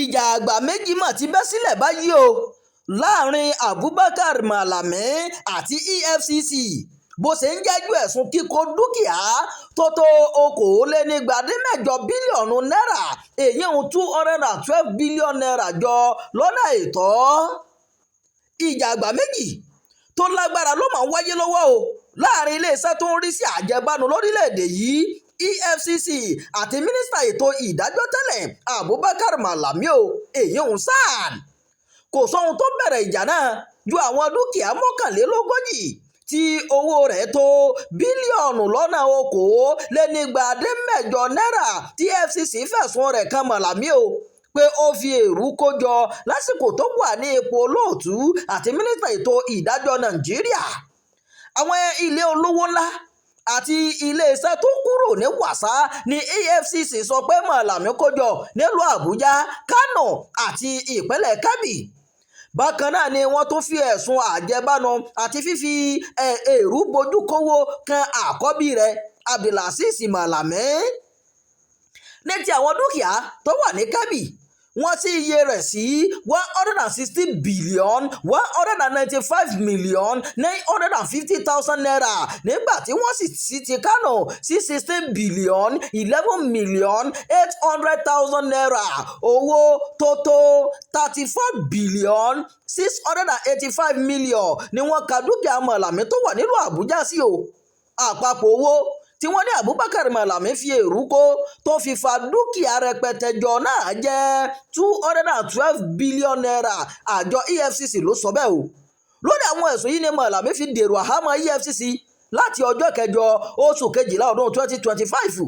ìjà àgbà méjì mà ti bẹ́ sílẹ̀ báyìí o láàrin Abubakar Malami àti EFCC bó ṣe ń jẹ́jú ẹ̀sùn kíkó dúkìá tó tó okòólénígbadínmẹ́jọ bílíọ̀nù náírà èyí ń 212 bílíọ̀nù náírà jọ lọ́nà àìtọ́. ìjà àgbà méjì tó lágbára ló máa ń wáyé lọ́wọ́ o láàrin iléeṣẹ́ tó ń rí sí àjẹbánu lórílẹ̀‐èdè yìí EFCC àti mínísítà ètò ìdájọ́ tẹ́lẹ̀ Abubakar Malami o èyí ń SAN. kò sóhun tó bẹ̀rẹ̀ ìjà náà ju àwọn dúkìá mọ́kànlélógójì tí owó rẹ̀ tó bílíọ̀nù lọ́nà okòólénígbadínmẹ́jọ náírà tí EFCC fẹ̀sùn rẹ̀ kan Malami o pé ó fi èrú kó jọ lásìkò tó wà ní ipò olóòtú àti mínísítà ètò ìdájọ́ Nàìjíríà. àwọn ilé olówó ńlá àti iléeṣẹ́ tó kúrò ní wàsá ní EFCC sọ pé Malami kó jọ nílùú Àbújá, Kánò àti ìpínlẹ̀ Kebbi. bákan náà ni wọ́n tún fi ẹ̀sùn àjẹbánu àti fífi èrú bojú kówó kan àkọ́bí rẹ̀ Abdulazeez Malami. ní ti àwọn dúkìá tó wà ní Kebbi wọ́n sí iye rẹ̀ sí 160 billion 195 million 950,000 naira nígbà tí wọ́n sì ti Kánò sí 16 billion 11 million 800,000 naira owó tó tó 34 billion 685 million ni wọ́n ka dúkìá Malami tó wà nílùú Àbújá sí o. àpapọ̀ owó tí wọ́n ní Abubakar Malami fi èrú kó tó fi fa dúkìá rẹpẹtẹ jọ náà jẹ́ 212 bílíọ̀nù náírà. àjọ EFCC ló sọ bẹ́ẹ̀ o. lórí àwọn ẹ̀sùn yìí ni Malami fi dèrò àhámọ́ EFCC láti ọjọ́ kẹjọ oṣù kejìlá ọdún 2025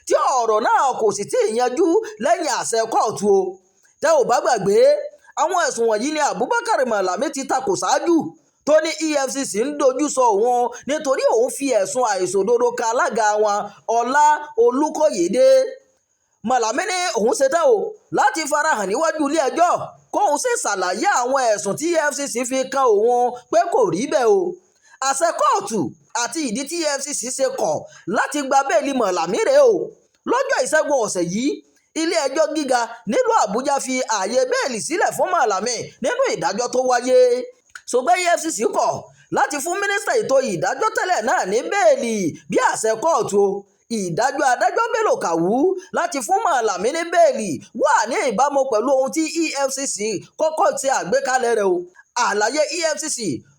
tí ọ̀rọ̀ náà kò sì tí ì yanjú lẹ́yìn àṣẹ kóòtù o. tẹ́ ò bá gbàgbé àwọn ẹ̀sùn wọ̀nyí ni Abubakar Malami ti takò ṣáájú tó ní EFCC ń dojú sọ òun nítorí òun fi ẹ̀sùn àìṣòdodo ka alága wọn Ọlá Olúkóyèdé. Malami ní òun ṣetán o láti farahàn níwájú ilé ẹjọ́ kóun sì ṣàlàyé àwọn ẹ̀sùn tí EFCC fi kan òun pé kò rí bẹ́ẹ̀ o. àṣẹ kóòtù àti ìdí tí EFCC ṣe kọ̀ láti gba bẹ́ẹ̀lì Malami rèé o. lọ́jọ́ ìṣẹ́gun ọ̀sẹ̀ yìí ilé ẹjọ́ gíga nílùú Àbújá fi ààyè bẹ́ẹ̀lì sílẹ̀ fún Malami nínú ìdájọ́ tó wáyé. ṣùgbọ́n EFCC kọ̀ láti fún mínísítà ètò ìdájọ́ tẹ́lẹ̀ náà ní bẹ́ẹ̀lì bí àṣẹ kóòtù o. ìdájọ́ adájọ́ Bello Kawu láti fún Malami ní bẹ́ẹ̀lì wà ní ìbámu pẹ̀lú ohun tí EFCC kọ́kọ́ ti àgbékalẹ̀ rẹ̀ o. àlàyé EFCC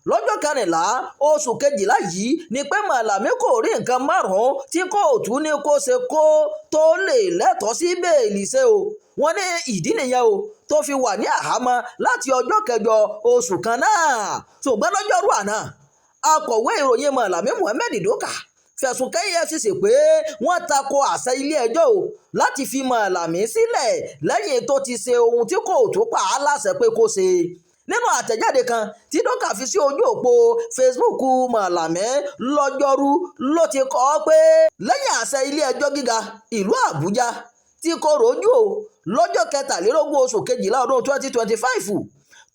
lọ́jọ́ 14 oṣù kejìlá yìí ni pé Malami kò rí nǹkan márùn-ún tí kóòtù ní kó ṣe kó tó lè lẹ́tọ̀ọ́ sí bẹ́ẹ̀lì ṣe o. wọ́n ní ìdí nìyẹn o tó fi wà ní àhámọ́ láti ọjọ́ kẹjọ oṣù kan náà. ṣùgbọ́n lọ́jọ́rú àná akọ̀wé ìròyìn Malami Muhammed Doka fẹ̀sùn kàn EFCC pé wọ́n tako àṣẹ ilé ẹjọ́ o láti fi Malami sílẹ̀ lẹ́yìn tó ti ṣe ohun tí kóòtù pa á láṣẹ pé kó ṣe. nínú àtẹ̀jáde kan tí Doka fi sí ojú òpó Facebook Malami lọ́jọ́rú ló ti kọ pé lẹ́yìn àṣẹ ilé ẹjọ́ gíga ìlú Àbújá tí kò rojú o lọ́jọ́ 23 oṣù kejìlá ọdún 2025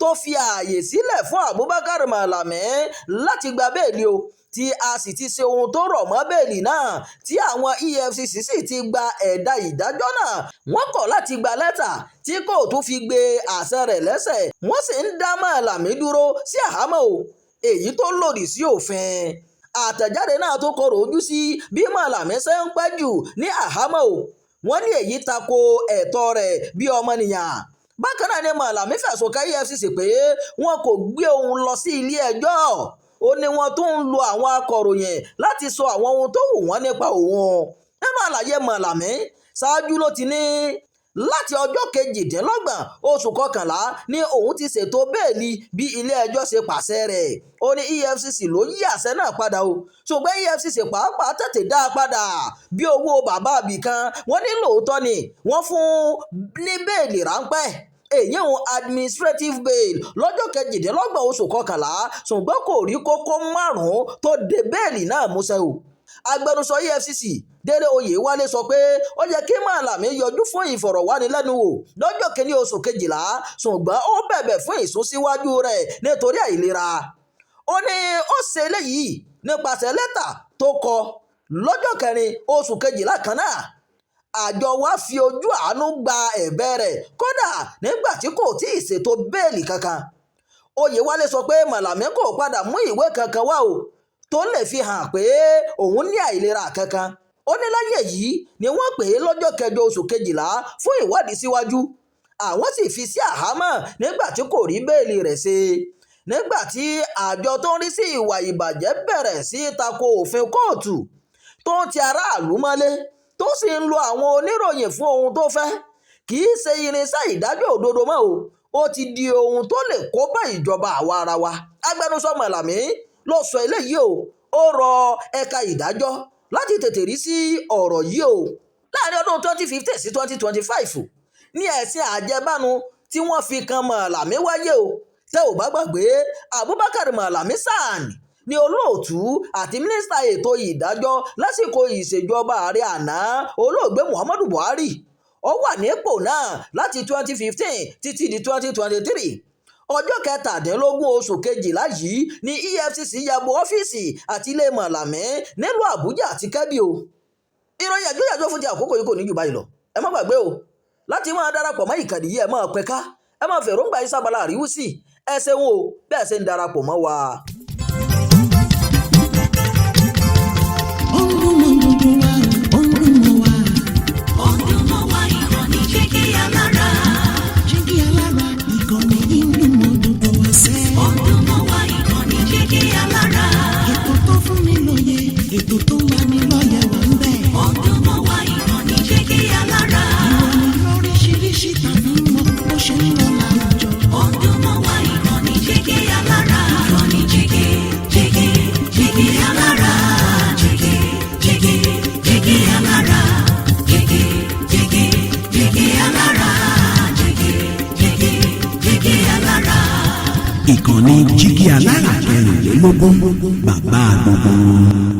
tó fi ààyè sílẹ̀ fún Abubakar Malami láti gba bẹ́ẹ̀lì o tí a sì ti ṣe ohun tó rọ̀ mọ́ bẹ́ẹ̀lì náà tí àwọn EFCC sì ti gba ẹ̀dà ìdájọ́ náà. wọ́n kọ̀ láti gba lẹ́tà tí kóòtù fi gbé àṣẹ rẹ̀ lẹ́sẹ̀ wọ́n sì ń dá Malami dúró sí àhámọ́ o èyí tó lòdì sí òfin. àtẹ̀jáde náà tó korò ojú sí bí Malami ṣe ń pẹ́ jù ní àhámọ́ o. wọ́n ní èyí tako ẹ̀tọ́ rẹ̀ bí ọmọnìyàn. bákan náà ni Malami fẹ̀sùn kàn EFCC pé wọn kò gbé òun lọ sí ilé ẹjọ́. ó ní wọ́n tún ń lo àwọn akọ̀ròyìn láti sọ àwọn ohun tó wù wọ́n nípa òun. nínú àlàyé Malami ṣáájú ló ti ní láti ọjọ́ 28 oṣù kọkànlá ni òun ti ṣètò bẹ́ẹ̀lì bí ilé ẹjọ́ ṣe pàṣẹ rẹ̀. ó ní EFCC ló yí àṣẹ náà padà o ṣùgbọ́n EFCC pàápàá tètè dá a padà bí owó bàbá àbìkan. wọ́n ní lóòótọ́ ni wọ́n fún ní bẹ́ẹ̀lì ráńpẹ́ èyí ń administrative bail lọ́jọ́ 28 oṣù kọkànlá ṣùgbọ́n kò rí kókó márùn-ún tó de bẹ́ẹ̀lì náà múṣẹ o. agbẹnusọ EFCC Délé Oyèwálé sọ pé ó yẹ kí Malami yọjú fún ìfọ̀rọ̀wánilẹ́nuwò lọ́jọ́ 1 oṣù kejìlá ṣùgbọ́n ó bẹ̀bẹ̀ fún ìsúnsíwájú rẹ̀ nítorí àìlera. ó ní ó ṣe eléyìí nípasẹ̀ lẹ́tà tó kọ lọ́jọ́ 4 oṣù kejìlá kan náà. àjọ wa fi ojú àánú gba ẹ̀bẹ̀ rẹ̀ kódà nígbà tí kò tí ì ṣètò bẹ́ẹ̀lì kankan. Oyèwálé sọ pé Màlàmí kò padà mú ìwé kankan wá o tó lè fi hàn pé òun ní àìlera kankan. Ó ní lẹ́yìn èyí ni wọ́n pè é lọ́jọ́ 8 oṣù kejìlá fún ìwádìí síwájú. Àwọn sì fi sí àhámọ́ nígbà tí kò rí bẹ́ẹ̀lì rẹ̀ ṣe. Nígbà tí àjọ tó ń rí sí ìwà ìbàjẹ́ bẹ̀rẹ̀ sí tako òfin kóòtù tó ń ti aráàlú mọ́lé tó sì ń lo àwọn oníròyìn fún ohun tó fẹ́, kì í ṣe irinṣẹ́ ìdájọ́ òdodo mọ́ o, ó ti di ohun tó lè kó bá ìjọba àwa ara wa. Agbẹnusọ Màlàmí ló sọ eléyìí o. Ó rọ ẹ̀ka ìdájọ́ láti tètè rí sí ọ̀rọ̀ yìí o. Láàrin ọdún 2015 sí 2025 ní ẹ̀sìn àjẹbánu tí wọ́n fi kan Màlàmí wáyé o. Tẹ́ ò bá gbàgbé, Abubakar Malami Sani ni olóòtú àti mínísítà ètò ìdájọ́ lásìkò ìṣèjọba ààrẹ àná olóògbé Muhammadu Buhari. Ó wà nípò náà láti 2015 títí di 2023. Ọjọ́ 17 oṣù kejìlá yìí ni EFCC ya bo ọ́fíìsì àti ilé Màlàmí nílùú Àbújá àti Kẹ́bí o. Ìròyìn àjọyàjọ fún ti àkókò yìí kò ní jù báyìí lọ. Ẹ má gbàgbé o láti máa darapọ̀ mọ́ ìkànnì yìí, ẹ máa pẹ́ká, ẹ máa fèròǹgbà ìsábàlá àríwúsì. Ẹ ṣeun o bẹ́ẹ̀ ṣe ń darapọ̀ mọ́ wa. Ìkànnì Jígí Alára 24, bàbá gbogbo.